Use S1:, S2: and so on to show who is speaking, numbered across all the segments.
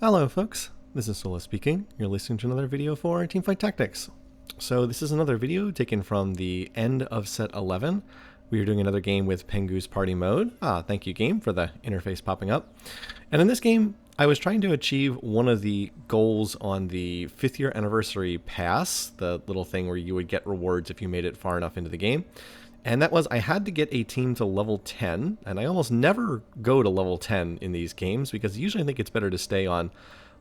S1: Hello folks, this is Sola speaking. You're listening to another video for Teamfight Tactics. So this is another video taken from the end of set 11. We are doing another game with Pengu's party mode. Thank you game for the interface popping up. And in this game, I was trying to achieve one of the goals on the 5th year anniversary pass, the little thing where you would get rewards if you made it far enough into the game. And that was I had to get a team to level 10, and I almost never go to level 10 in these games because usually I think it's better to stay on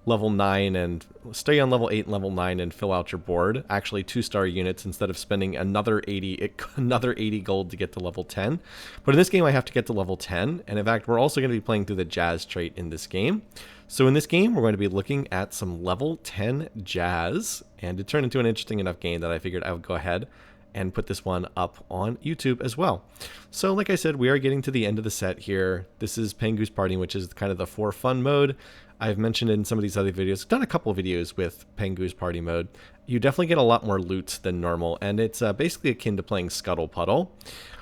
S1: level 9 and stay on level 8 and level 9 and fill out your board, actually 2-star units instead of spending another 80 gold to get to level 10. But in this game I have to get to level 10, and in fact we're also going to be playing through the Jazz trait in this game. So in this game we're going to be looking at some level 10 Jazz, and it turned into an interesting enough game that I figured I would go ahead and put this one up on YouTube as well. So like I said, we are getting to the end of the set here. This is Pengu's Party, which is kind of the for fun mode. I've mentioned in some of these other videos, I've done a couple of videos with Pengu's Party mode. You definitely get a lot more loot than normal, and it's basically akin to playing Scuttle Puddle.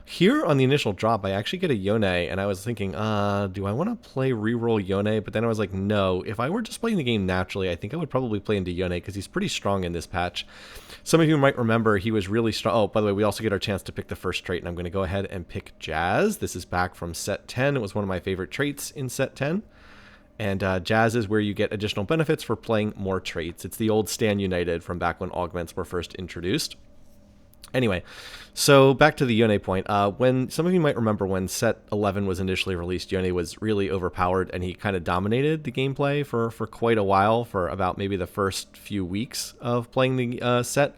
S1: Here on the initial drop, I actually get a Yone, and I was thinking, do I want to play reroll Yone? But then I was like, no, if I were just playing the game naturally, I think I would probably play into Yone because he's pretty strong in this patch. Some of you might remember he was really strong. Oh, by the way, we also get our chance to pick the first trait, and I'm going to go ahead and pick Jazz. This is back from set 10. It was one of my favorite traits in set 10. And Jazz is where you get additional benefits for playing more traits. It's the old Stand United from back when augments were first introduced. Anyway, so back to the Yone point. When some of you might remember when set 11 was initially released, Yone was really overpowered and he kind of dominated the gameplay for quite a while, for about maybe the first few weeks of playing the set.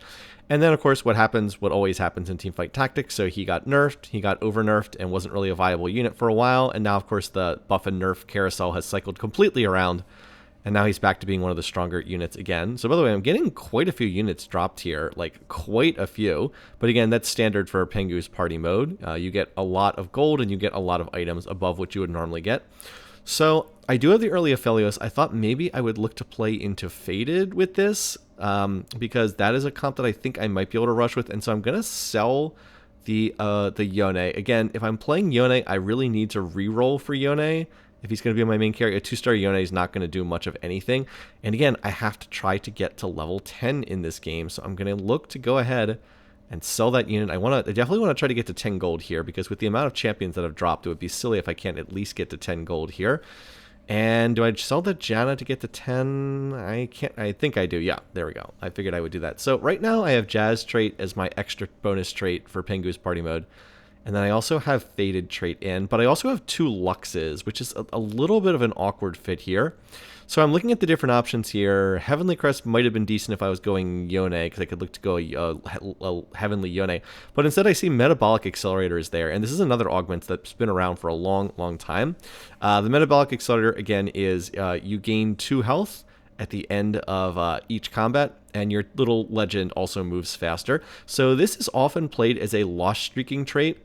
S1: And then, of course, what always happens in Teamfight Tactics, so he got nerfed, he got over-nerfed, and wasn't really a viable unit for a while, and now, of course, the buff and nerf carousel has cycled completely around, and now he's back to being one of the stronger units again. So, by the way, I'm getting quite a few units dropped here, like quite a few, but again, that's standard for Pengu's Party mode. You get a lot of gold, and you get a lot of items above what you would normally get. So, I do have the early Aphelios. I thought maybe I would look to play into Faded with this, because that is a comp that I think I might be able to rush with, and so I'm going to sell the Yone. Again, if I'm playing Yone, I really need to reroll for Yone. If he's going to be my main carry, a 2-star Yone is not going to do much of anything. And again, I have to try to get to level 10 in this game, so I'm going to look to go ahead and sell that unit. I definitely want to try to get to 10 gold here, because with the amount of champions that have dropped, it would be silly if I can't at least get to 10 gold here. And do I sell the Janna to get to 10? I can't. I think I do. Yeah, there we go. I figured I would do that. So right now I have Jazz trait as my extra bonus trait for Pengu's Party mode. And then I also have Faded trait in, but I also have 2 Luxes, which is a little bit of an awkward fit here. So I'm looking at the different options here. Heavenly Crest might have been decent if I was going Yone, because I could look to go a Heavenly Yone. But instead I see Metabolic Accelerator is there, and this is another augment that's been around for a long, long time. The Metabolic Accelerator, again, is you gain 2 health at the end of each combat, and your little legend also moves faster. So this is often played as a lost streaking trait,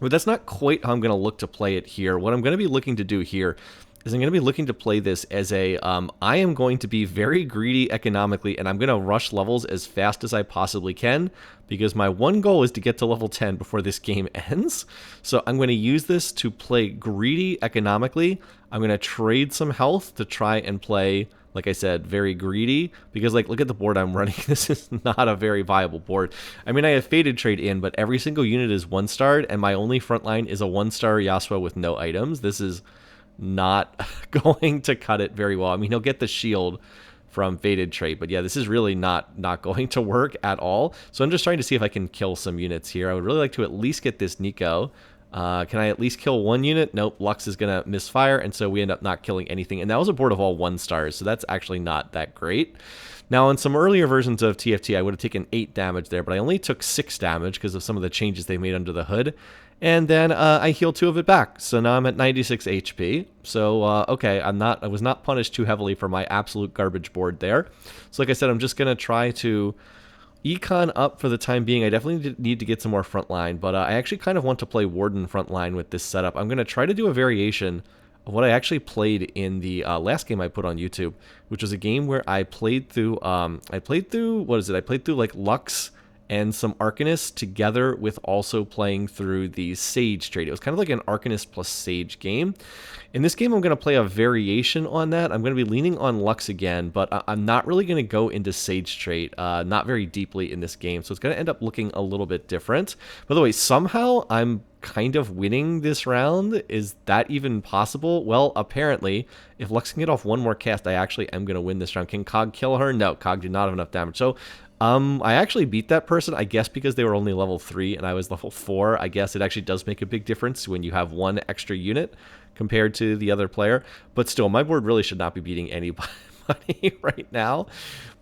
S1: but that's not quite how I'm going to look to play it here. What I'm going to be looking to do here is I'm going to be looking to play this as a, I am going to be very greedy economically, and I'm going to rush levels as fast as I possibly can, because my one goal is to get to level 10 before this game ends. So I'm going to use this to play greedy economically. I'm going to trade some health to try and play, like I said, very greedy, because like, look at the board I'm running. This is not a very viable board. I mean, I have Faded trade in, but every single unit is 1-starred, and my only front line is a 1-star Yasuo with no items. This is not going to cut it very well. I mean, he'll get the shield from Faded trait, but yeah, this is really not going to work at all. So I'm just trying to see if I can kill some units here. I would really like to at least get this Nico. Can I at least kill 1 unit? Nope, Lux is going to misfire, and so we end up not killing anything. And that was a board of all 1-stars, so that's actually not that great. Now, in some earlier versions of TFT, I would have taken 8 damage there, but I only took 6 damage because of some of the changes they made under the hood. And then I healed 2 of it back, so now I'm at 96 HP. So, okay, I was not punished too heavily for my absolute garbage board there. So like I said, I'm just going to try to econ up for the time being. I definitely need to get some more frontline, but I actually kind of want to play Warden frontline with this setup. I'm going to try to do a variation of what I actually played in the last game I put on YouTube, which was a game where I played through, what is it? I played through like Lux and some Arcanist together with also playing through the Sage trait. It was kind of like an Arcanist plus Sage game. In this game, I'm going to play a variation on that. I'm going to be leaning on Lux again, but I'm not really going to go into Sage trait, not very deeply in this game, so it's going to end up looking a little bit different. By the way, somehow I'm kind of winning this round. Is that even possible? Well, apparently, if Lux can get off one more cast, I actually am going to win this round. Can Cog kill her? No, Cog did not have enough damage. So I actually beat that person, I guess because they were only level 3 and I was level 4. I guess it actually does make a big difference when you have one extra unit compared to the other player. But still, my board really should not be beating anybody right now.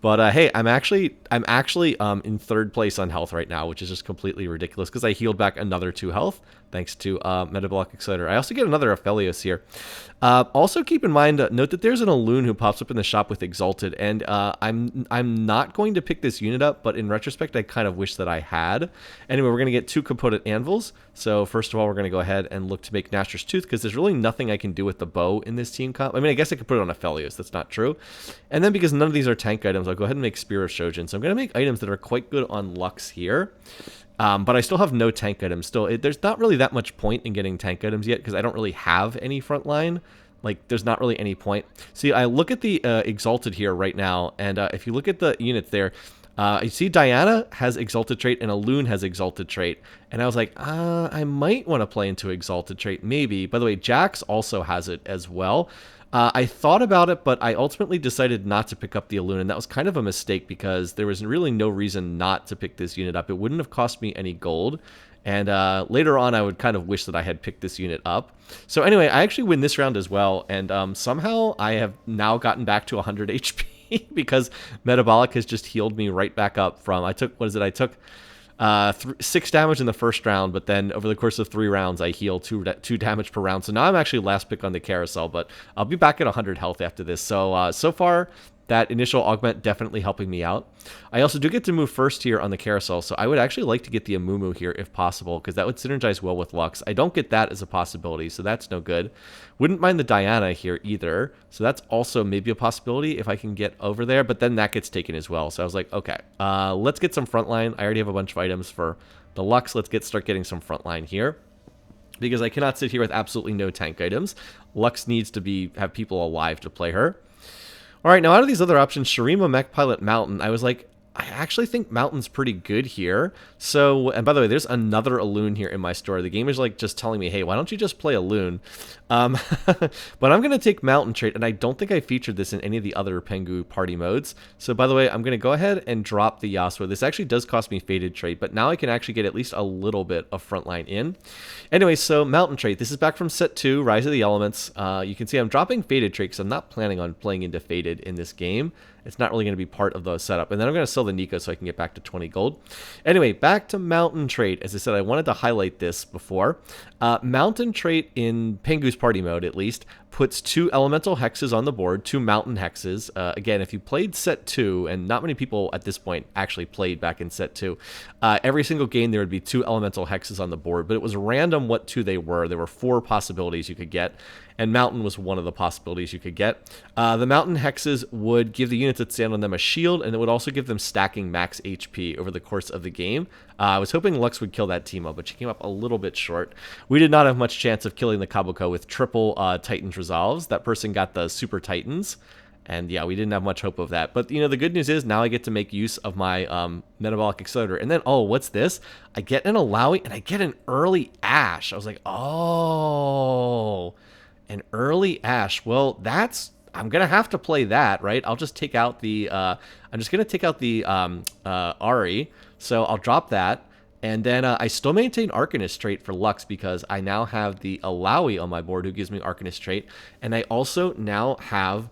S1: But hey, I'm actually in 3rd place on health right now, which is just completely ridiculous because I healed back another 2 health thanks to Metabolic Accelerator. I also get another Aphelios here. Also keep in mind, note that there's an Aloon who pops up in the shop with Exalted, and I'm not going to pick this unit up, but in retrospect, I kind of wish that I had. Anyway, we're going to get 2 component anvils. So first of all, we're going to go ahead and look to make Nashor's Tooth because there's really nothing I can do with the bow in this team comp. I mean, I guess I could put it on Aphelios. That's not true. And then because none of these are tank items, I'll go ahead and make Spear of Shojin. So I'm going to make items that are quite good on Lux here. But I still have no tank items. Still, there's not really that much point in getting tank items yet because I don't really have any frontline. Like, there's not really any point. See, I look at the Exalted here right now, and if you look at the units there, you see Diana has Exalted trait and Aloon has Exalted trait. And I was like, I might want to play into Exalted trait, maybe. By the way, Jax also has it as well. I thought about it, but I ultimately decided not to pick up the Aloon, and that was kind of a mistake because there was really no reason not to pick this unit up. It wouldn't have cost me any gold, and later on I would kind of wish that I had picked this unit up. So anyway, I actually win this round as well, and somehow I have now gotten back to 100 HP because Metabolic has just healed me right back up from, I took 6 damage in the first round, but then over the course of 3 rounds, I heal 2 damage per round. So now I'm actually last pick on the carousel, but I'll be back at 100 health after this. So, so far, that initial augment definitely helping me out. I also do get to move first here on the carousel, so I would actually like to get the Amumu here if possible, because that would synergize well with Lux. I don't get that as a possibility, so that's no good. Wouldn't mind the Diana here either, so that's also maybe a possibility if I can get over there, but then that gets taken as well. So I was like, okay, let's get some frontline. I already have a bunch of items for the Lux. Let's start getting some frontline here, because I cannot sit here with absolutely no tank items. Lux needs to have people alive to play her. All right, now out of these other options, Shurima, Mech Pilot, Mountain, I was like, I actually think Mountain's pretty good here. So, and by the way, there's another Aloon here in my store. The game is like just telling me, hey, why don't you just play Aloon? But I'm going to take Mountain trait, and I don't think I featured this in any of the other Pengu party modes. So, by the way, I'm going to go ahead and drop the Yasuo. This actually does cost me Faded trait, but now I can actually get at least a little bit of frontline in. Anyway, so Mountain trait. This is back from set 2, Rise of the Elements. You can see I'm dropping Faded trait because I'm not planning on playing into Faded in this game. It's not really going to be part of the setup. And then I'm going to sell the Nico so I can get back to 20 gold. Anyway, back to Mountain trait. As I said, I wanted to highlight this before. Mountain trait in Pengu's party mode, at least, puts 2 elemental hexes on the board, 2 mountain hexes. Again, if you played set 2, and not many people at this point actually played back in set 2, every single game there would be 2 elemental hexes on the board, but it was random what 2 they were. There were 4 possibilities you could get, and mountain was one of the possibilities you could get. The mountain hexes would give the units that stand on them a shield, and it would also give them stacking max HP over the course of the game. I was hoping Lux would kill that team up, but she came up a little bit short. We did not have much chance of killing the Kabuko with triple Titans Resolves. That person got the Super Titans, and yeah, we didn't have much hope of that. But, you know, the good news is now I get to make use of my Metabolic Accelerator. And then, oh, what's this? I get an Alawi, and I get an early Ash. I was like, oh, an early Ash. Well, I'm going to have to play that, right? I'll just take out the, I'm just going to take out the Ari. So I'll drop that. And then I still maintain Arcanist trait for Lux because I now have the Alawi on my board who gives me Arcanist trait. And I also now have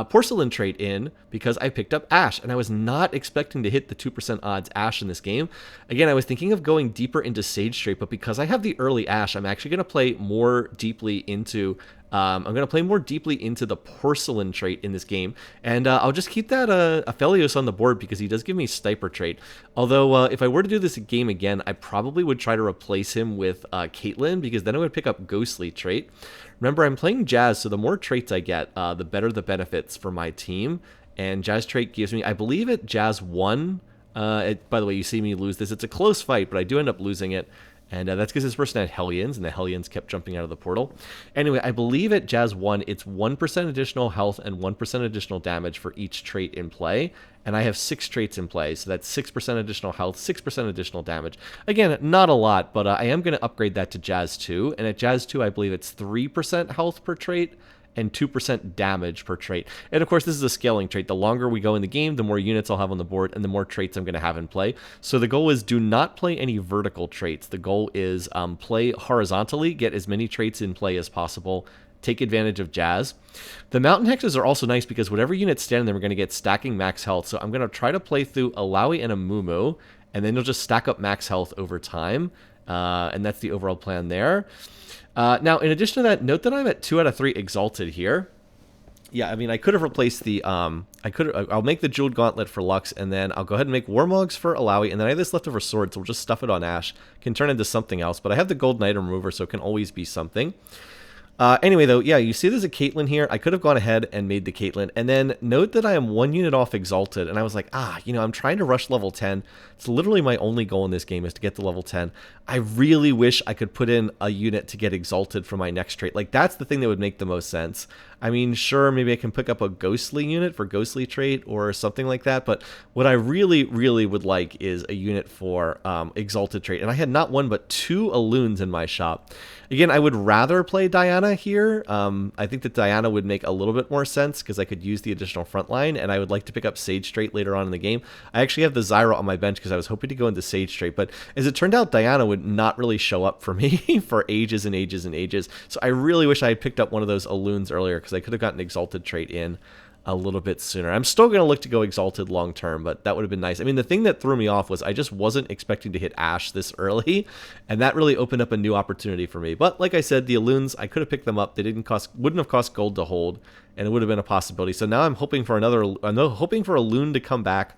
S1: Porcelain trait in because I picked up Ash. And I was not expecting to hit the 2% odds Ash in this game. Again, I was thinking of going deeper into Sage trait, but because I have the early Ash, I'm actually going to play more deeply into the Porcelain trait in this game, and I'll just keep that Aphelios on the board because he does give me Sniper trait. Although, if I were to do this game again, I probably would try to replace him with Caitlyn because then I would pick up Ghostly trait. Remember, I'm playing Jazz, so the more traits I get, the better the benefits for my team. And Jazz trait gives me, I believe at Jazz 1, By the way, you see me lose this. It's a close fight, but I do end up losing it. And that's because this person had Hellions, and the Hellions kept jumping out of the portal. Anyway, I believe at Jazz 1, it's 1% additional health and 1% additional damage for each trait in play. And I have 6 traits in play, so that's 6% additional health, 6% additional damage. Again, not a lot, but I am going to upgrade that to Jazz 2. And at Jazz 2, I believe it's 3% health per trait and 2% damage per trait. And of course, this is a scaling trait. The longer we go in the game, the more units I'll have on the board and the more traits I'm going to have in play. So the goal is do not play any vertical traits. The goal is play horizontally, get as many traits in play as possible, take advantage of Jazz. The mountain hexes are also nice because whatever units stand in them are going to get stacking max health. So I'm going to try to play through Alawi and a Mumu, and then you'll just stack up max health over time. And that's the overall plan there. Now, in addition to that, note that I'm at 2 out of 3 Exalted here. Yeah, I mean, I could have replaced the, I'll make the Jeweled Gauntlet for Lux, and then I'll go ahead and make Warmogs for Alawi, and then I have this leftover sword, so we'll just stuff it on Ash. Can turn into something else, but I have the Golden Item Remover, so it can always be something. Anyway, though, yeah, you see there's a Caitlyn here. I could have gone ahead and made the Caitlyn. And then note that I am 1 unit off Exalted. And I was like, I'm trying to rush level 10. It's literally my only goal in this game is to get to level 10. I really wish I could put in a unit to get Exalted for my next trait. Like, that's the thing that would make the most sense. I mean, sure, maybe I can pick up a Ghostly unit for Ghostly trait or something like that. But what I really, really would like is a unit for Exalted trait. And I had not 1 but 2 Alloons in my shop. Again, I would rather play Diana here. I think that Diana would make a little bit more sense because I could use the additional front line, and I would like to pick up Sage Trait later on in the game. I actually have the Zyra on my bench because I was hoping to go into Sage Trait, but as it turned out, Diana would not really show up for me for ages and ages and ages. So I really wish I had picked up one of those Alloons earlier because I could have gotten Exalted Trait in a little bit sooner. I'm still going to look to go Exalted long term, but that would have been nice. I mean, the thing that threw me off was I just wasn't expecting to hit Ash this early, and that really opened up a new opportunity for me. But like I said, the Alloons, I could have picked them up. They wouldn't have cost gold to hold, and it would have been a possibility. So now I'm hoping for hoping for a Loon to come back,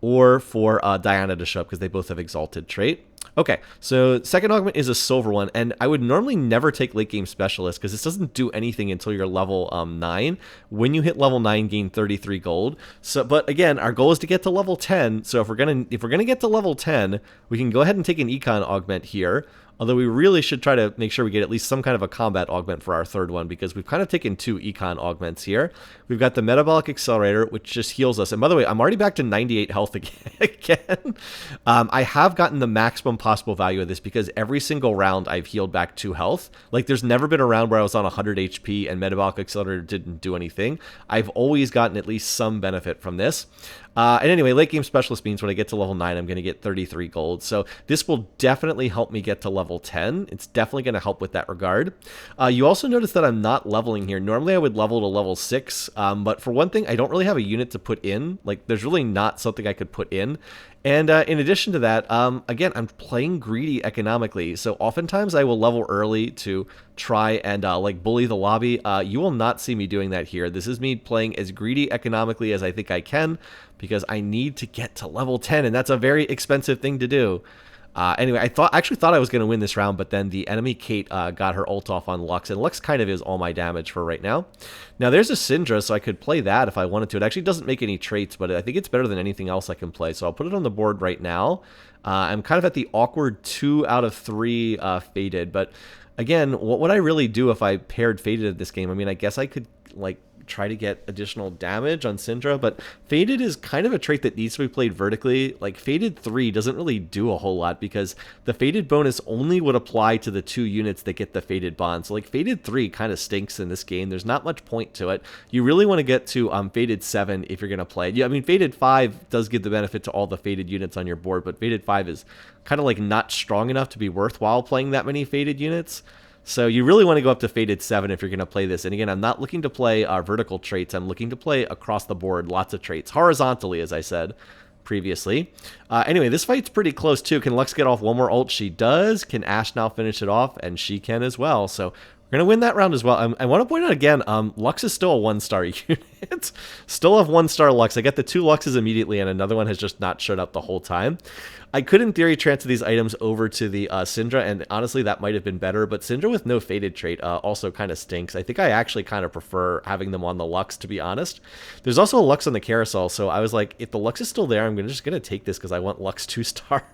S1: or for Diana to show up because they both have Exalted trait. Okay, so second augment is a silver one, and I would normally never take late game specialist because this doesn't do anything until you're level 9. When you hit level 9, gain 33 gold. So, but again, our goal is to get to level 10. So if we're gonna get to level 10, we can go ahead and take an econ augment here. Although we really should try to make sure we get at least some kind of a combat augment for our third one, because we've kind of taken 2 econ augments here. We've got the Metabolic Accelerator, which just heals us. And by the way, I'm already back to 98 health again. I have gotten the maximum possible value of this because every single round I've healed back 2 health. Like, there's never been a round where I was on 100 HP and Metabolic Accelerator didn't do anything. I've always gotten at least some benefit from this. And anyway, late game specialist means when I get to level 9, I'm going to get 33 gold. So this will definitely help me get to level 10. It's definitely going to help with that regard. You also notice that I'm not leveling here. Normally I would level to level 6, but for one thing, I don't really have a unit to put in. Like, there's really not something I could put in. And in addition to that, again, I'm playing greedy economically. So oftentimes I will level early to try and like bully the lobby. You will not see me doing that here. This is me playing as greedy economically as I think I can because I need to get to level 10, and that's a very expensive thing to do. Anyway, I actually thought I was going to win this round, but then the enemy Kate got her ult off on Lux, and Lux kind of is all my damage for right now. Now, there's a Syndra, so I could play that if I wanted to. It actually doesn't make any traits, but I think it's better than anything else I can play, so I'll put it on the board right now. I'm kind of at the awkward 2 out of 3 Fated, but again, what would I really do if I paired Fated in this game? I mean, I guess I could, like, try to get additional damage on Syndra, but Fated is kind of a trait that needs to be played vertically. Like, Fated 3 doesn't really do a whole lot because the Fated bonus only would apply to the 2 units that get the Fated bond. So, like, Fated 3 kind of stinks in this game. There's not much point to it. You really want to get to Fated 7 if you're going to play it. Yeah, I mean, Fated 5 does give the benefit to all the Fated units on your board, but Fated 5 is kind of, like, not strong enough to be worthwhile playing that many Fated units. So you really want to go up to Fated 7 if you're going to play this. And again, I'm not looking to play vertical traits. I'm looking to play across the board, lots of traits. Horizontally, as I said previously. Anyway, this fight's pretty close, too. Can Lux get off one more ult? She does. Can Ashe now finish it off? And she can as well. So we're going to win that round as well. I want to point out again, Lux is still a 1-star unit. it. Still have 1-star Lux. I get the 2 Luxes immediately, and another one has just not showed up the whole time. I could, in theory, transfer these items over to the Syndra, and honestly, that might have been better, but Syndra with no Faded trait also kind of stinks. I think I actually kind of prefer having them on the Lux, to be honest. There's also a Lux on the Carousel, so I was like, if the Lux is still there, I'm just going to take this because I want Lux 2-star.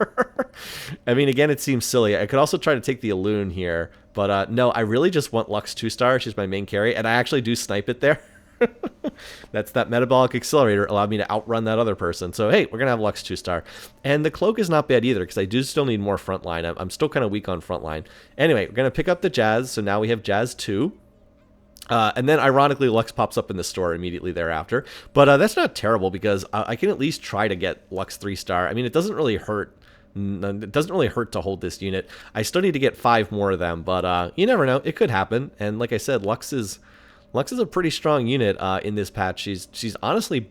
S1: I mean, again, it seems silly. I could also try to take the Elune here, but no, I really just want Lux 2-star. She's my main carry, and I actually do snipe it there. That's that metabolic accelerator allowed me to outrun that other person. So hey, we're gonna have Lux 2-star, and the cloak is not bad either because I do still need more frontline. I'm still kind of weak on frontline. Anyway, we're gonna pick up the Jazz. So now we have Jazz 2. And then ironically, Lux pops up in the store immediately thereafter. But that's not terrible because I can at least try to get Lux 3-star. I mean, it doesn't really hurt. It doesn't really hurt to hold this unit. I still need to get 5 more of them, but you never know. It could happen. And like I said, Lux is a pretty strong unit in this patch. She's honestly,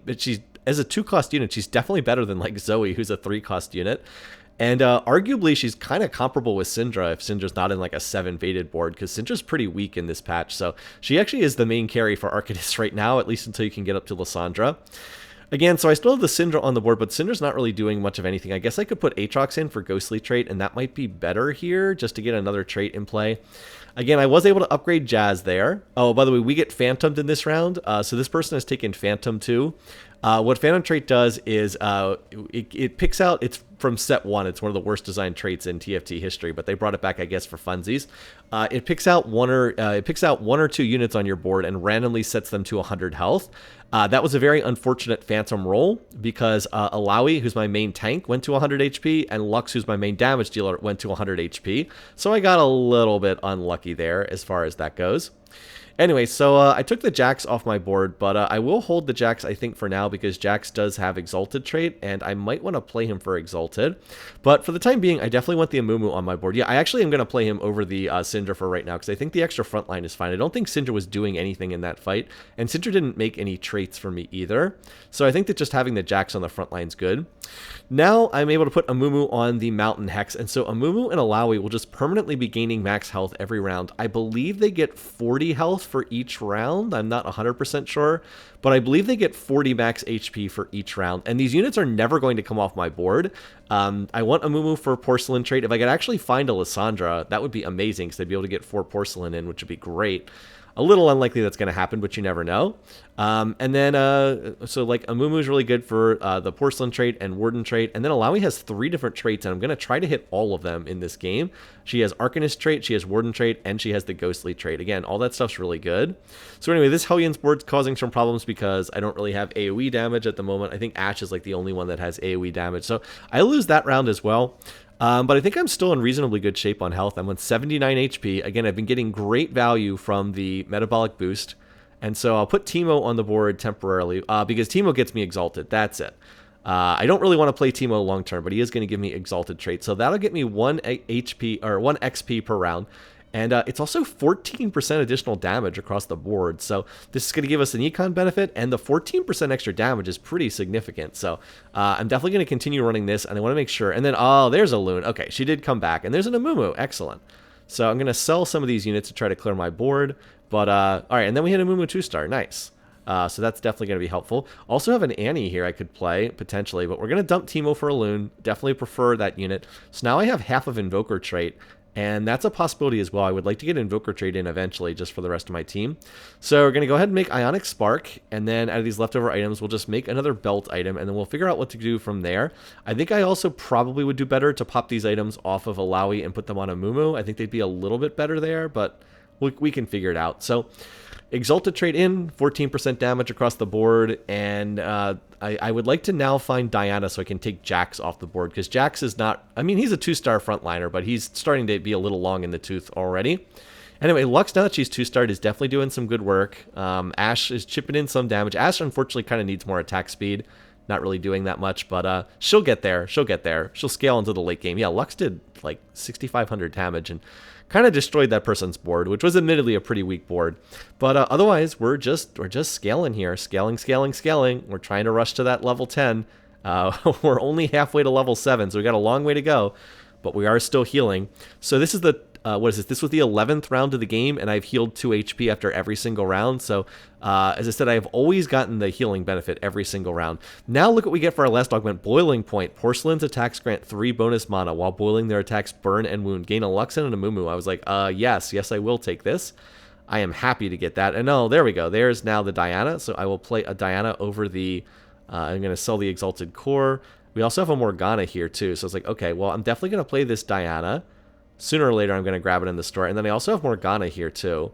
S1: as a 2-cost unit, she's definitely better than like Zoe, who's a 3-cost unit. And arguably, she's kind of comparable with Syndra if Syndra's not in like a 7 Faded board, because Syndra's pretty weak in this patch. So she actually is the main carry for Arcanist right now, at least until you can get up to Lysandra. Again, so I still have the Syndra on the board, but Syndra's not really doing much of anything. I guess I could put Aatrox in for Ghostly trait, and that might be better here, just to get another trait in play. Again, I was able to upgrade Jazz there. Oh, by the way, we get Phantomed in this round, so this person has taken Phantom too. What Phantom trait does is it picks out, it's from set 1, it's one of the worst designed traits in TFT history, but they brought it back, I guess, for funsies. It picks out one or two units on your board and randomly sets them to 100 health. That was a very unfortunate Phantom roll because Alawi, who's my main tank, went to 100 HP, and Lux, who's my main damage dealer, went to 100 HP. So I got a little bit unlucky there as far as that goes. Anyway, so I took the Jax off my board, but I will hold the Jax, I think, for now, because Jax does have Exalted trait, and I might want to play him for Exalted. But for the time being, I definitely want the Amumu on my board. Yeah, I actually am going to play him over the Syndra for right now, because I think the extra frontline is fine. I don't think Syndra was doing anything in that fight, and Syndra didn't make any traits for me either. So I think that just having the Jax on the frontline is good. Now I'm able to put Amumu on the Mountain Hex, and so Amumu and Alawi will just permanently be gaining max health every round. I believe they get 40 health for each round. I'm not 100% sure, but I believe they get 40 max HP for each round, and these units are never going to come off my board. I want Amumu for Porcelain trait. If I could actually find a Lysandra, that would be amazing, because I'd be able to get 4 Porcelain in, which would be great. A little unlikely that's going to happen, but you never know. And then, so like Amumu is really good for the Porcelain trait and Warden trait. And then Alawi has 3 different traits, and I'm going to try to hit all of them in this game. She has Arcanist trait, she has Warden trait, and she has the Ghostly trait. Again, all that stuff's really good. So anyway, this Hellion's board's causing some problems because I don't really have AoE damage at the moment. I think Ashe is like the only one that has AoE damage. So I lose that round as well. But I think I'm still in reasonably good shape on health. I'm on 79 HP. Again, I've been getting great value from the metabolic boost. And so I'll put Teemo on the board temporarily because Teemo gets me Exalted. That's it. I don't really want to play Teemo long term, but he is going to give me Exalted trait. So that'll get me 1 HP or 1 XP per round. And it's also 14% additional damage across the board. So this is going to give us an econ benefit, and the 14% extra damage is pretty significant. So I'm definitely going to continue running this, and I want to make sure. And then, oh, there's a Loon. Okay, she did come back. And there's an Amumu. Excellent. So I'm going to sell some of these units to try to clear my board. But, all right, and then we hit Amumu 2-star. Nice. So that's definitely going to be helpful. Also have an Annie here I could play, potentially. But we're going to dump Teemo for a Loon. Definitely prefer that unit. So now I have half of Invoker trait. And that's a possibility as well. I would like to get Invoker trait in eventually just for the rest of my team. So we're going to go ahead and make Ionic Spark. And then out of these leftover items, we'll just make another belt item. And then we'll figure out what to do from there. I think I also probably would do better to pop these items off of Alawi and put them on Amumu. I think they'd be a little bit better there, but we can figure it out. So Exalted trait in, 14% damage across the board, and I would like to now find Diana so I can take Jax off the board, because Jax is not, I mean, he's a 2-star frontliner, but he's starting to be a little long in the tooth already. Anyway, Lux, now that she's 2-starred, is definitely doing some good work. Ashe is chipping in some damage. Ashe, unfortunately, kind of needs more attack speed. Not really doing that much, but she'll get there. She'll get there. She'll scale into the late game. Yeah, Lux did like 6,500 damage and kind of destroyed that person's board, which was admittedly a pretty weak board. But otherwise, we're just scaling here. Scaling. We're trying to rush to that level 10. We're only halfway to level 7, so we got a long way to go, but we are still healing. So this is the what is this? This was the 11th round of the game, and I've healed 2 HP after every single round. So, as I said, I've always gotten the healing benefit every single round. Now look what we get for our last augment. Boiling Point. Porcelain's attacks grant 3 bonus mana, while boiling their attacks burn and wound. Gain a Luxon and a Mumu. I was like, yes, I will take this. I am happy to get that. And oh, there we go. There's now the Diana. So I will play a Diana over the... I'm going to sell the Exalted Core. We also have a Morgana here, too. So it's like, okay, well, I'm definitely going to play this Diana. Sooner or later, I'm going to grab it in the store. And then I also have Morgana here, too.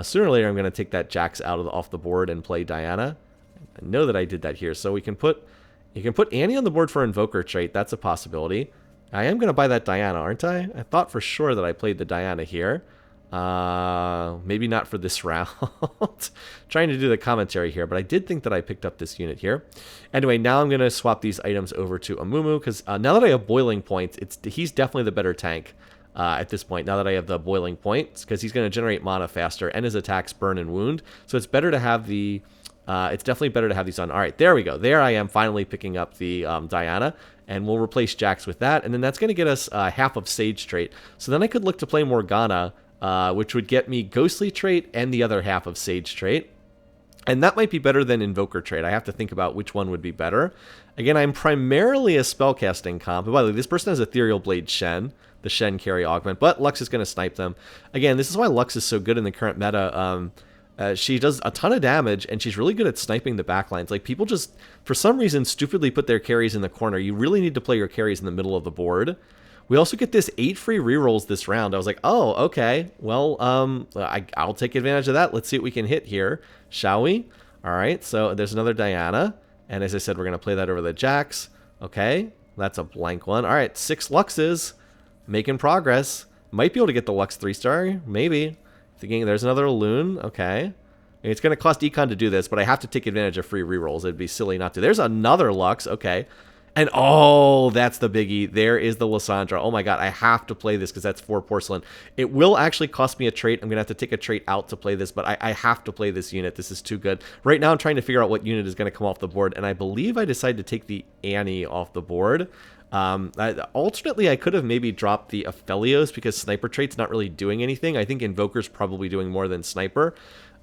S1: Sooner or later, I'm going to take that Jax off the board and play Diana. I know that I did that here. So you can put Annie on the board for Invoker trait. That's a possibility. I am going to buy that Diana, aren't I? I thought for sure that I played the Diana here. Maybe not for this round. Trying to do the commentary here, but I did think that I picked up this unit here. Anyway, now I'm going to swap these items over to Amumu, because now that I have Boiling Points, he's definitely the better tank at this point, now that I have the Boiling Points, because he's going to generate mana faster, and his attacks burn and wound. So it's better to have the... it's definitely better to have these on. All right, there we go. There I am finally picking up the Diana, and we'll replace Jax with that, and then that's going to get us half of Sage trait. So then I could look to play Morgana, which would get me Ghostly trait and the other half of Sage trait. And that might be better than Invoker trait. I have to think about which one would be better. Again, I'm primarily a spellcasting comp. By the way, this person has Ethereal Blade Shen, the Shen carry augment, but Lux is going to snipe them. Again, this is why Lux is so good in the current meta. She does a ton of damage, and she's really good at sniping the backlines. Like, people just, for some reason, stupidly put their carries in the corner. You really need to play your carries in the middle of the board. We also get this 8 free rerolls this round. I was like, oh, okay. Well, I'll take advantage of that. Let's see what we can hit here, shall we? All right, so there's another Diana. And as I said, we're going to play that over the Jax. Okay, that's a blank one. All right, 6 Luxes. Making progress. Might be able to get the Lux 3-star, maybe. Thinking there's another Loon. Okay. It's going to cost Econ to do this, but I have to take advantage of free rerolls. It'd be silly not to. There's another Lux. Okay. And oh, that's the biggie. There is the Lysandra. Oh my god, I have to play this because that's 4 Porcelain. It will actually cost me a trait. I'm going to have to take a trait out to play this, but I have to play this unit. This is too good. Right now I'm trying to figure out what unit is going to come off the board, and I believe I decided to take the Annie off the board. Alternately, I could have maybe dropped the Aphelios because Sniper trait's not really doing anything. I think Invoker's probably doing more than Sniper.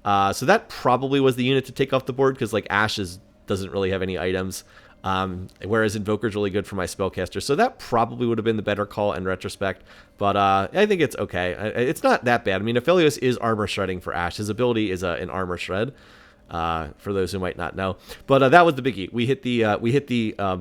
S1: So that probably was the unit to take off the board because like Ashes doesn't really have any items. Whereas Invoker's really good for my spellcaster. So that probably would have been the better call in retrospect. But I think it's okay. It's not that bad. I mean, Aphelios is armor shredding for Ash. His ability is an armor shred. For those who might not know. But that was the biggie. We hit the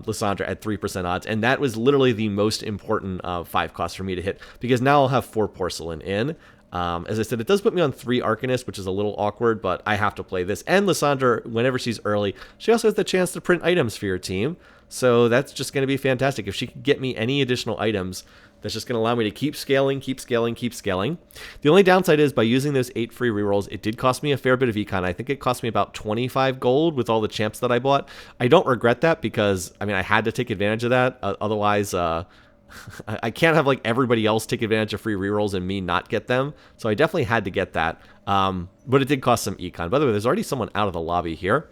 S1: Lysandra at 3% odds, and that was literally the most important 5 cost for me to hit, because now I'll have 4 Porcelain in. As I said, it does put me on 3 Arcanist, which is a little awkward, but I have to play this. And Lysandra, whenever she's early, she also has the chance to print items for your team. So that's just going to be fantastic. If she can get me any additional items, that's just going to allow me to keep scaling, keep scaling, keep scaling. The only downside is by using those 8 free rerolls, it did cost me a fair bit of econ. I think it cost me about 25 gold with all the champs that I bought. I don't regret that because, I mean, I had to take advantage of that. Otherwise, I can't have like everybody else take advantage of free rerolls and me not get them. So I definitely had to get that. But it did cost some econ. By the way, there's already someone out of the lobby here.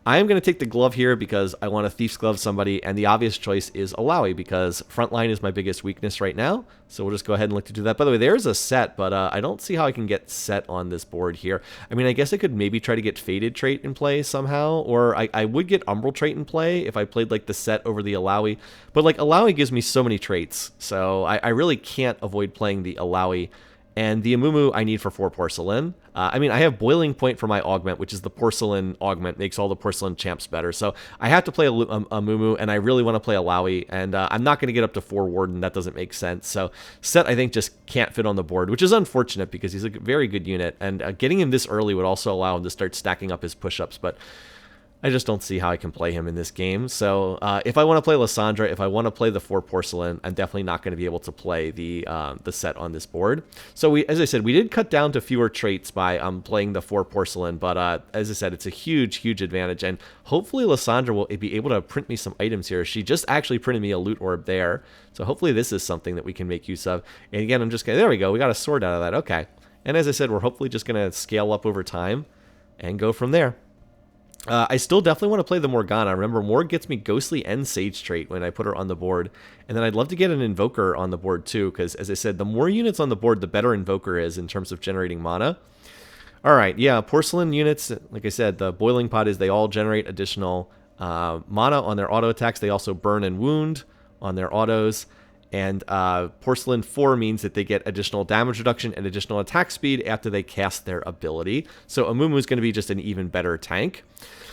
S1: I am going to take the glove here because I want to Thief's Glove somebody, and the obvious choice is Alawi because frontline is my biggest weakness right now. So we'll just go ahead and look to do that. By the way, there's a set, but I don't see how I can get set on this board here. I mean, I guess I could maybe try to get Faded trait in play somehow, or I would get Umbral trait in play if I played like the set over the Alawi. But like Alawi gives me so many traits, so I really can't avoid playing the Alawi. And the Amumu I need for 4 Porcelain. I mean, I have Boiling Point for my Augment, which is the Porcelain Augment. Makes all the Porcelain champs better. So I have to play a Amumu, and I really want to play Alawi. And I'm not going to get up to 4 Warden. That doesn't make sense. So Set, I think, just can't fit on the board, which is unfortunate because he's a very good unit. And getting him this early would also allow him to start stacking up his push-ups. But I just don't see how I can play him in this game. So if I want to play Lysandra, if I want to play the 4 Porcelain, I'm definitely not going to be able to play the set on this board. So as I said, we did cut down to fewer traits by playing the 4 Porcelain. But as I said, it's a huge, huge advantage. And hopefully Lysandra will be able to print me some items here. She just actually printed me a loot orb there. So hopefully this is something that we can make use of. And again, I'm just going to, there we go. We got a sword out of that. Okay. And as I said, we're hopefully just going to scale up over time and go from there. I still definitely want to play the Morgana. Remember, Morg gets me Ghostly and Sage trait when I put her on the board. And then I'd love to get an Invoker on the board too, because as I said, the more units on the board, the better Invoker is in terms of generating mana. All right, yeah, Porcelain units, like I said, the Boiling Pot is they all generate additional mana on their auto attacks. They also burn and wound on their autos. And Porcelain 4 means that they get additional damage reduction and additional attack speed after they cast their ability. So Amumu is going to be just an even better tank.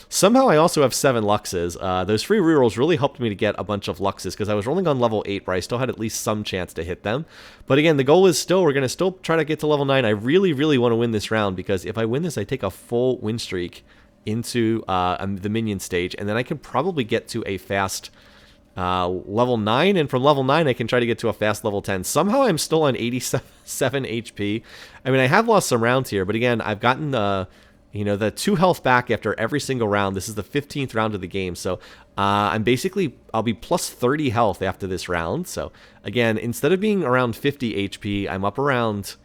S1: Somehow I also have 7 Luxes. Those free rerolls really helped me to get a bunch of Luxes because I was rolling on level 8 where I still had at least some chance to hit them. But again, the goal is still, we're going to still try to get to level 9. I really, really want to win this round because if I win this, I take a full win streak into the minion stage. And then I can probably get to a fast level 9, and from level 9 I can try to get to a fast level 10. Somehow I'm still on 87 HP. I mean, I have lost some rounds here, but again, I've gotten the 2 health back after every single round. This is the 15th round of the game, so I'll be plus 30 health after this round. So again, instead of being around 50 HP, I'm up around,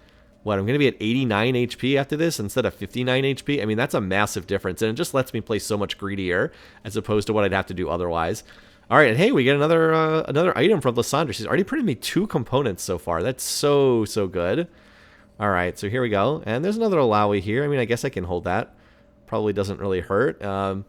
S1: I'm going to be at 89 HP after this instead of 59 HP. I mean, that's a massive difference, and it just lets me play so much greedier as opposed to what I'd have to do otherwise. All right, and hey, we get another item from Lysandra. She's already printed me 2 components so far. That's so good. All right, so here we go. And there's another Alawi here. I mean, I guess I can hold that. Probably doesn't really hurt. I'm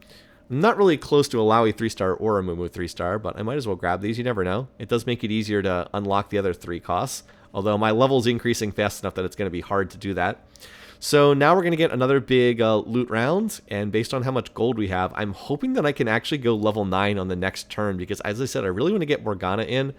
S1: not really close to Alawi 3-star or a Mumu 3-star, but I might as well grab these. You never know. It does make it easier to unlock the other 3 costs, although my level's increasing fast enough that it's going to be hard to do that. So now we're going to get another big loot round, and based on how much gold we have, I'm hoping that I can actually go level 9 on the next turn, because as I said, I really want to get Morgana in.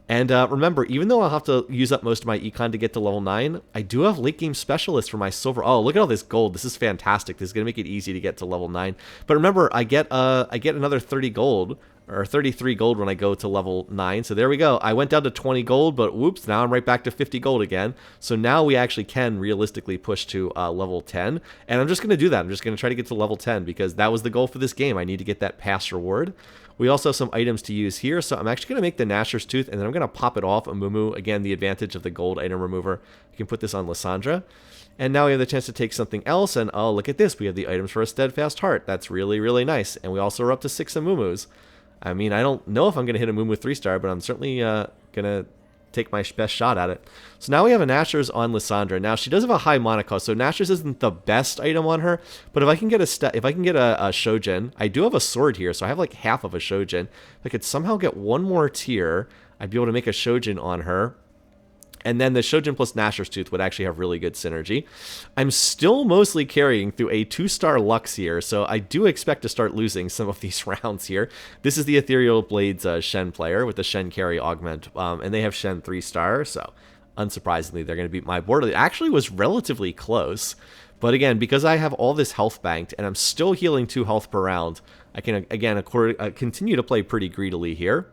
S1: And remember, even though I'll have to use up most of my econ to get to level 9, I do have late game specialist for my silver. Oh, look at all this gold. This is fantastic. This is going to make it easy to get to level 9. But remember, I get another 30 gold, or 33 gold when I go to level 9. So there we go. I went down to 20 gold, but whoops, now I'm right back to 50 gold again. So now we actually can realistically push to level 10. And I'm just going to do that. I'm just going to try to get to level 10 because that was the goal for this game. I need to get that pass reward. We also have some items to use here, so I'm actually going to make the Gnasher's Tooth, and then I'm going to pop it off Amumu. Again, the advantage of the gold item remover. You can put this on Lysandra. And now we have the chance to take something else, and oh, look at this. We have the items for a Steadfast Heart. That's really, really nice. And we also are up to 6 Amumus. I mean, I don't know if I'm going to hit a Amumu 3-star, but I'm certainly going to take my best shot at it. So now we have a Gnasher's on Lysandra. Now she does have a high mana cost, so Gnasher's isn't the best item on her. But if I can get a Shojin, I do have a sword here, so I have like half of a Shojin. If I could somehow get one more tier, I'd be able to make a Shojin on her. And then the Shojin plus Gnasher's Tooth would actually have really good synergy. I'm still mostly carrying through a 2-star Lux here, so I do expect to start losing some of these rounds here. This is the Ethereal Blades Shen player with the Shen carry augment, and they have Shen 3-star, so unsurprisingly they're going to beat my board. It actually was relatively close, but again, because I have all this health banked and I'm still healing 2 health per round, I can, again, continue to play pretty greedily here.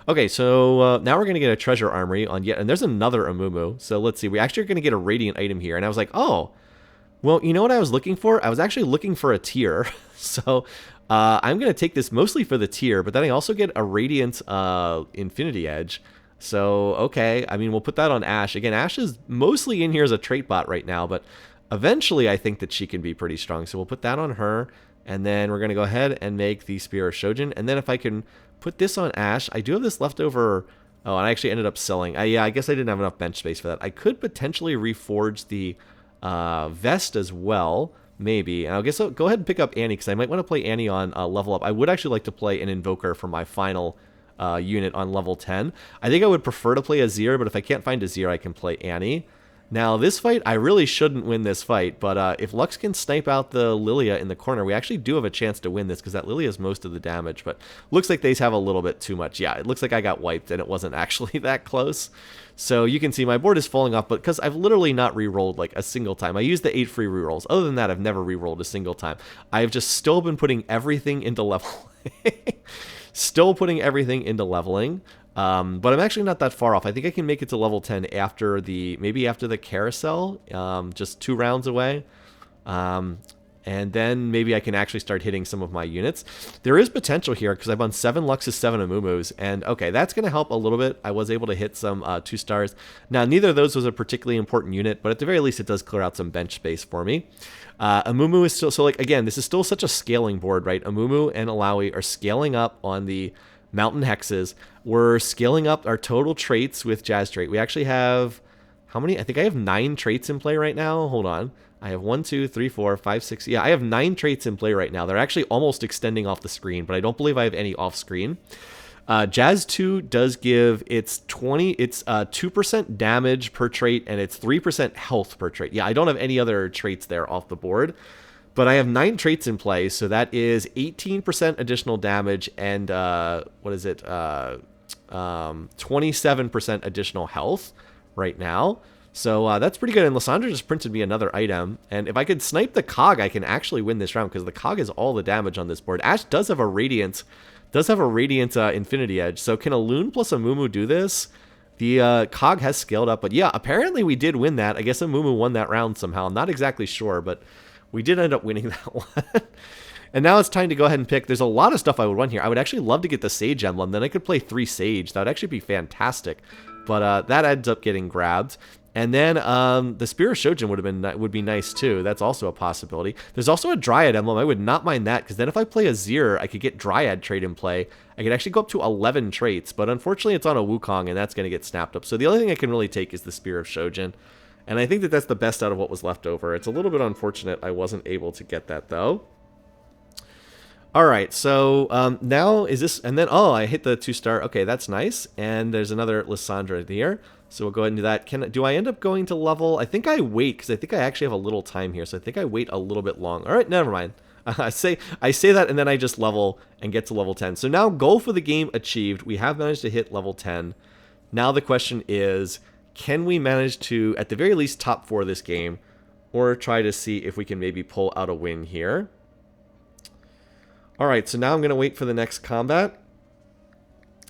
S1: Okay, so now we're going to get a treasure armory on yet, and there's another Amumu. So let's see, we actually are going to get a radiant item here, and I was like, oh, well, you know what I was looking for? I was actually looking for a tier. So I'm going to take this mostly for the tier, but then I also get a radiant infinity edge. So, okay, I mean, we'll put that on Ashe. Again, Ashe is mostly in here as a trait bot right now, but eventually I think that she can be pretty strong. So we'll put that on her, and then we're going to go ahead and make the Spear of Shojin, and then if I can put this on Ashe. I do have this leftover. Oh, and I actually ended up selling. Yeah, I guess I didn't have enough bench space for that. I could potentially reforge the vest as well, maybe. And I guess I'll go ahead and pick up Annie because I might want to play Annie on level up. I would actually like to play an Invoker for my final unit on level 10. I think I would prefer to play Azir, but if I can't find Azir, I can play Annie. Now, this fight, I really shouldn't win this fight, but if Lux can snipe out the Lilia in the corner, we actually do have a chance to win this, because that Lilia is most of the damage, but looks like they have a little bit too much. Yeah, it looks like I got wiped, and it wasn't actually that close. So you can see my board is falling off, but because I've literally not re-rolled like a single time. I used the 8 free re-rolls. Other than that, I've never re-rolled a single time. I've just still been putting everything into leveling. Still putting everything into leveling. But I'm actually not that far off. I think I can make it to level 10 maybe after the carousel, just 2 rounds away. And and then maybe I can actually start hitting some of my units. There is potential here because I'm on 7 Luxes, 7 Amumus, and okay, that's going to help a little bit. I was able to hit some 2 stars. Now, neither of those was a particularly important unit, but at the very least, it does clear out some bench space for me. Amumu is still, so like, again, this is still such a scaling board, right? Amumu and Alawi are scaling up on the mountain hexes. We're scaling up our total traits with Jazz Trait. We actually have, how many? I think I have 9 traits in play right now. Hold on. I have 1, 2, 3, 4, 5, 6. Yeah, I have 9 traits in play right now. They're actually almost extending off the screen, but I don't believe I have any off screen. Jazz 2 does give its 2% damage per trait, and it's 3% health per trait. Yeah, I don't have any other traits there off the board, but I have 9 traits in play, so that is 18% additional damage and, 27% additional health right now. So that's pretty good, and Lysandra just printed me another item, and if I could snipe the Cog, I can actually win this round, because the Cog is all the damage on this board. Ash does have a Radiant, Infinity Edge, so can a Loon plus a Mumu do this? The Cog has scaled up, but yeah, apparently we did win that. I guess a Mumu won that round somehow. I'm not exactly sure, but we did end up winning that one. And now it's time to go ahead and pick. There's a lot of stuff I would run here. I would actually love to get the Sage Emblem, then I could play 3 Sage. That would actually be fantastic, but that ends up getting grabbed. And then the Spear of Shojin would be nice too. That's also a possibility. There's also a Dryad Emblem. I would not mind that, because then if I play Azir, I could get Dryad trait in play. I could actually go up to 11 traits, but unfortunately it's on a Wukong, and that's going to get snapped up. So the only thing I can really take is the Spear of Shojin. And I think that that's the best out of what was left over. It's a little bit unfortunate I wasn't able to get that, though. All right, so now is this, and then, oh, I hit the 2-star. Okay, that's nice. And there's another Lysandra here. So we'll go ahead and do that. Do I end up going to level? I think I wait, because I think I actually have a little time here. So I think I wait a little bit long. All right, never mind. I say that, and then I just level and get to level 10. So now goal for the game achieved. We have managed to hit level 10. Now the question is, can we manage to, at the very least, top 4 this game, or try to see if we can maybe pull out a win here? All right, so now I'm going to wait for the next combat.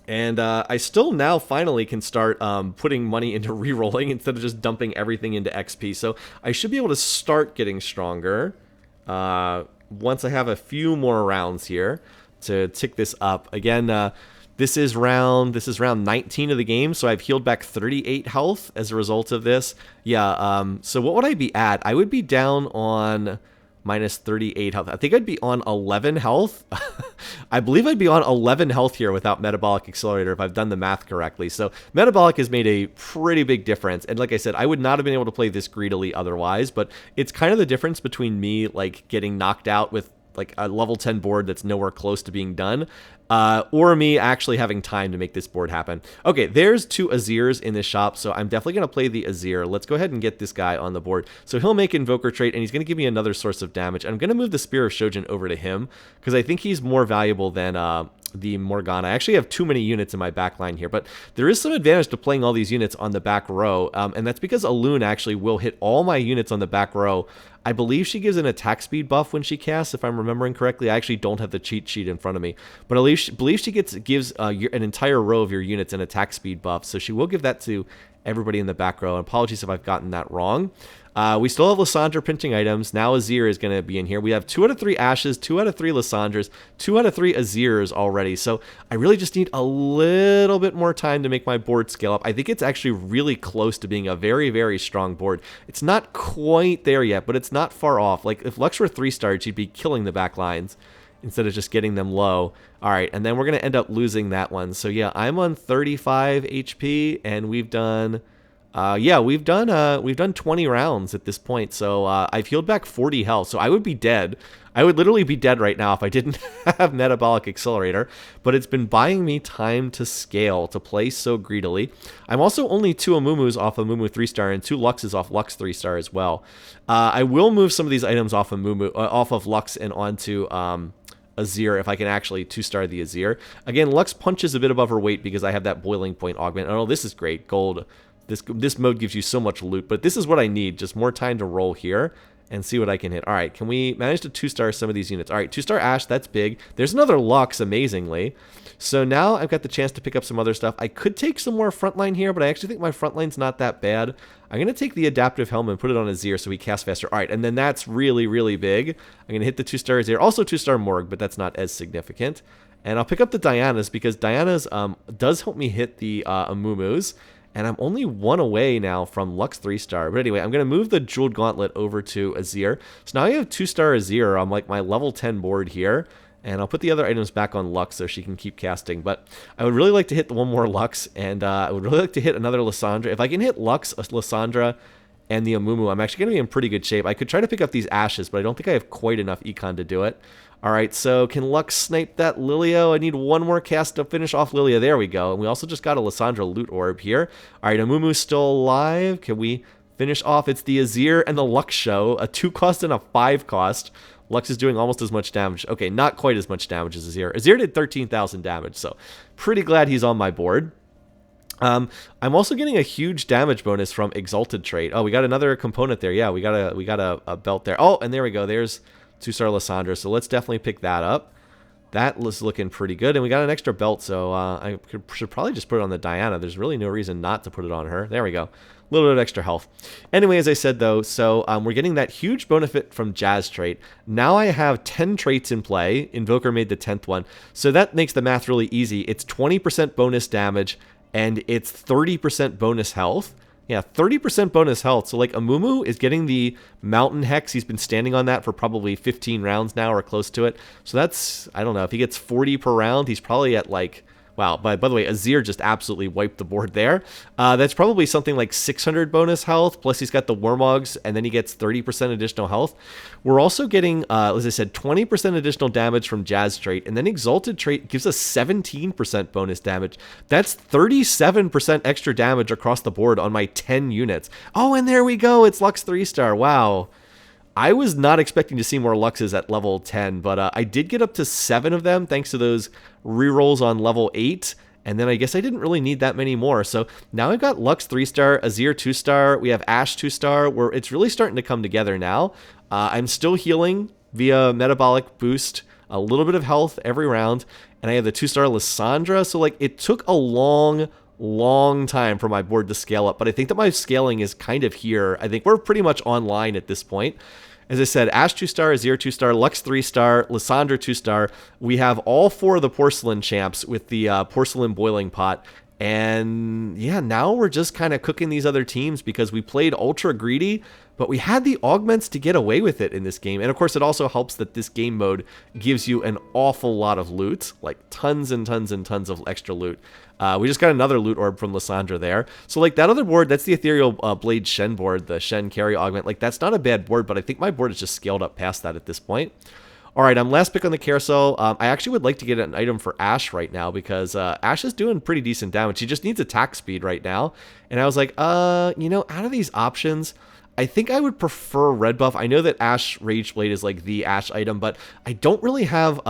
S1: And I still now finally can start putting money into re-rolling instead of just dumping everything into XP. So I should be able to start getting stronger once I have a few more rounds here to tick this up. Again, this is round 19 of the game, so I've healed back 38 health as a result of this. Yeah, so what would I be at? I would be down on minus 38 health. I think I'd be on 11 health. I believe I'd be on 11 health here without Metabolic Accelerator if I've done the math correctly. So Metabolic has made a pretty big difference. And like I said, I would not have been able to play this greedily otherwise, but it's kind of the difference between me like getting knocked out with like a level 10 board that's nowhere close to being done, or me actually having time to make this board happen. Okay, there's 2 Azirs in this shop, so I'm definitely going to play the Azir. Let's go ahead and get this guy on the board. So he'll make Invoker trait, and he's going to give me another source of damage. I'm going to move the Spear of Shojin over to him, because I think he's more valuable than the Morgana. I actually have too many units in my back line here, but there is some advantage to playing all these units on the back row, and that's because Alune actually will hit all my units on the back row. I believe she gives an attack speed buff when she casts, if I'm remembering correctly. I actually don't have the cheat sheet in front of me, but I believe she gives an entire row of your units an attack speed buff, so she will give that to everybody in the back row. And apologies if I've gotten that wrong. We still have Lysandra printing items. Now Azir is going to be in here. We have 2 out of 3 Ashes, 2 out of 3 Lysandras, 2 out of 3 Azirs already. So I really just need a little bit more time to make my board scale up. I think it's actually really close to being a very, very strong board. It's not quite there yet, but it's not far off. Like if Lux were 3-starred, she'd be killing the back lines instead of just getting them low. All right, and then we're going to end up losing that one. So yeah, I'm on 35 HP, and we've done... we've done 20 rounds at this point, so I've healed back 40 health, so I would be dead. I would literally be dead right now if I didn't have Metabolic Accelerator, but it's been buying me time to scale, to play so greedily. I'm also only 2 Amumus off of Mumu 3-star and 2 Luxes off Lux 3-star as well. I will move some of these items off of Lux and onto Azir if I can actually 2-star the Azir. Again, Lux punches a bit above her weight because I have that boiling point augment. Oh, this is great. Gold. This mode gives you so much loot, but this is what I need. Just more time to roll here, and see what I can hit. All right, can we manage to 2-star some of these units? All right, 2-star Ash, that's big. There's another Lux, amazingly. So now I've got the chance to pick up some other stuff. I could take some more frontline here, but I actually think my frontline's not that bad. I'm going to take the adaptive helmet and put it on Azir so he casts faster. All right, and then that's really, really big. I'm going to hit the 2-star Azir. Also 2-star Morg, but that's not as significant. And I'll pick up the Diana's because Diana's does help me hit the Amumu's. And I'm only 1 away now from Lux 3-star. But anyway, I'm going to move the Jeweled Gauntlet over to Azir. So now I have 2-star Azir on like my level 10 board here. And I'll put the other items back on Lux so she can keep casting. But I would really like to hit one more Lux. And I would really like to hit another Lysandra. If I can hit Lux, Lysandra, and the Amumu, I'm actually going to be in pretty good shape. I could try to pick up these Ashes, but I don't think I have quite enough econ to do it. All right, so can Lux snipe that Lilio? I need one more cast to finish off Lilia. There we go. And we also just got a Lysandra loot orb here. All right, Amumu's still alive. Can we finish off? It's the Azir and the Lux show. A 2 cost and a 5 cost. Lux is doing almost as much damage. Okay, not quite as much damage as Azir. Azir did 13,000 damage, so pretty glad he's on my board. I'm also getting a huge damage bonus from Exalted trait. Oh, we got another component there. Yeah, we got a belt there. Oh, and there we go. There's 2-star Lysandra, so let's definitely pick that up. That was looking pretty good, and we got an extra belt, so I should probably just put it on the Diana. There's really no reason not to put it on her. There we go. A little bit of extra health. Anyway, as I said, though, so we're getting that huge benefit from Jazz trait. Now I have 10 traits in play. Invoker made the 10th one, so that makes the math really easy. It's 20% bonus damage, and it's 30% bonus health. Yeah, 30% bonus health. So like Amumu is getting the Mountain Hex. He's been standing on that for probably 15 rounds now or close to it. So that's, I don't know, if he gets 40 per round, he's probably at like, wow, by the way, Azir just absolutely wiped the board there. That's probably something like 600 bonus health, plus he's got the Wormogs, and then he gets 30% additional health. We're also getting, as I said, 20% additional damage from Jazz trait, and then Exalted trait gives us 17% bonus damage. That's 37% extra damage across the board on my 10 units. Oh, and there we go, it's Lux 3-star, wow. I was not expecting to see more Luxes at level 10, but I did get up to 7 of them thanks to those rerolls on level 8, and then I guess I didn't really need that many more. So now I've got Lux 3-star, Azir 2-star, we have Ashe 2-star, where it's really starting to come together now. I'm still healing via metabolic boost, a little bit of health every round, and I have the 2-star Lysandra, so like it took a long time for my board to scale up, but I think that my scaling is kind of here. I think we're pretty much online at this point. As I said, Ashe 2-star, Azir 2-star, Lux 3-star, Lysandra 2-star. We have all 4 of the porcelain champs with the porcelain boiling pot. And yeah, now we're just kind of cooking these other teams because we played ultra greedy, but we had the augments to get away with it in this game. And of course, it also helps that this game mode gives you an awful lot of loot, like tons and tons and tons of extra loot. We just got another loot orb from Lysandra there. So like that other board, that's the Ethereal Blade Shen board, the Shen carry augment. Like that's not a bad board, but I think my board is just scaled up past that at this point. All right, last pick on the carousel. I actually would like to get an item for Ashe right now because Ashe is doing pretty decent damage. He just needs attack speed right now. And I was like, you know, out of these options, I think I would prefer red buff. I know that Ashe Rage Blade is like the Ashe item, but I don't really have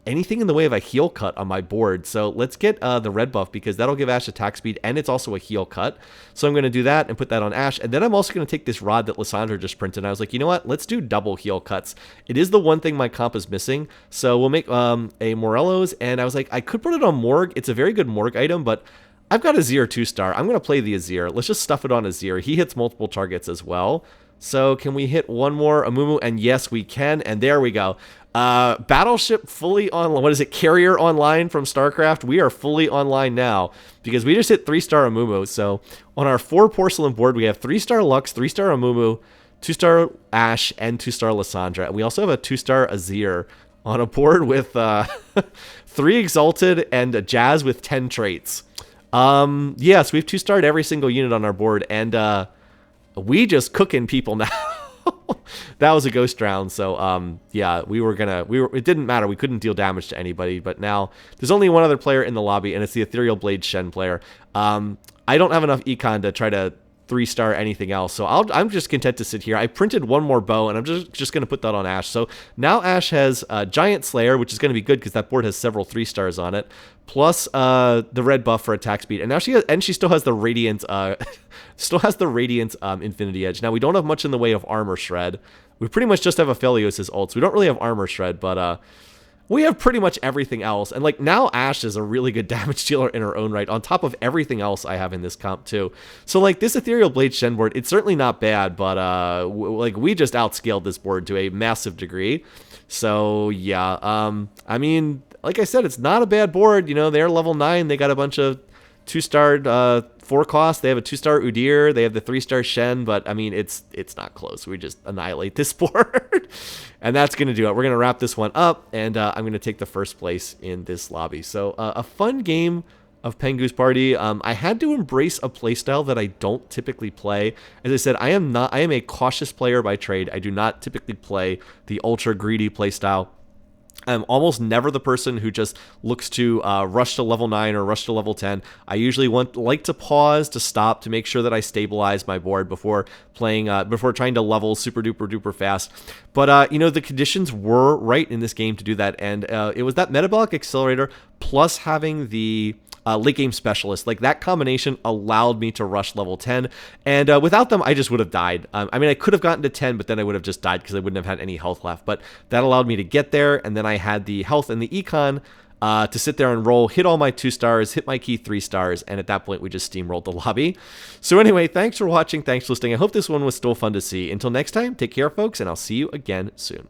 S1: anything in the way of a heal cut on my board. So let's get the red buff because that'll give Ashe attack speed and it's also a heal cut. So I'm going to do that and put that on Ashe. And then I'm also going to take this rod that Lysandra just printed. And I was like, you know what? Let's do double heal cuts. It is the one thing my comp is missing. So we'll make a Morello's. And I was like, I could put it on Morg. It's a very good Morg item, but I've got Azir 2-star. I'm going to play the Azir. Let's just stuff it on Azir. He hits multiple targets as well. So can we hit one more Amumu? And yes, we can. And there we go. Battleship fully online. What is it? Carrier online from StarCraft. We are fully online now because we just hit 3-star Amumu. So on our 4 porcelain board, we have 3-star Lux, 3-star Amumu, 2-star Ashe, and 2-star Lysandra. And we also have a 2-star Azir on a board with 3 Exalted and a Jazz with 10 traits. Yes, we've 2-starred every single unit on our board, and we just cooking people now. That was a ghost round, so yeah, it didn't matter. We couldn't deal damage to anybody, but now there's only one other player in the lobby, and it's the Ethereal Blade Shen player. I don't have enough econ to try to 3-star anything else, so I'm just content to sit here. I printed one more bow, and I'm just going to put that on Ashe. So now Ashe has Giant Slayer, which is going to be good because that board has several 3-stars on it, plus the red buff for attack speed, and now she still has the Radiant Infinity Edge. Now we don't have much in the way of armor shred,
S2: We pretty much just have Aphelios' ults. We don't really have Armor Shred, but we have pretty much everything else. And like now Ashe is a really good damage dealer in her own right, on top of everything else I have in this comp too. So like this Ethereal Blade Shen board, it's certainly not bad, but like we just outscaled this board to a massive degree. So yeah, I mean, like I said, it's not a bad board. You know, they're level 9. They got a bunch of 2-star 4 cost. They have a 2-star Udyr. They have the 3-star Shen, but I mean, it's not close. We just annihilate this board. And that's going to do it. We're going to wrap this one up, and I'm going to take the first place in this lobby. So a fun game of Pengu's Party. I had to embrace a playstyle that I don't typically play. As I said, I am a cautious player by trade. I do not typically play the ultra greedy playstyle. I'm almost never the person who just looks to rush to level 9 or rush to level 10. I usually like to pause, to stop, to make sure that I stabilize my board before playing, before trying to level super duper duper fast. But you know, the conditions were right in this game to do that, and it was that metabolic accelerator plus having the late game specialist. Like that combination allowed me to rush level 10, and without them I just would have died. I mean, I could have gotten to 10, but then I would have just died because I wouldn't have had any health left, but that allowed me to get there, and then I had the health and the econ to sit there and roll, hit all my 2 stars, hit my key 3 stars, and at that point we just steamrolled the lobby. So anyway, thanks for watching, thanks for listening. I hope this one was still fun to see. Until next time, take care folks, and I'll see you again soon.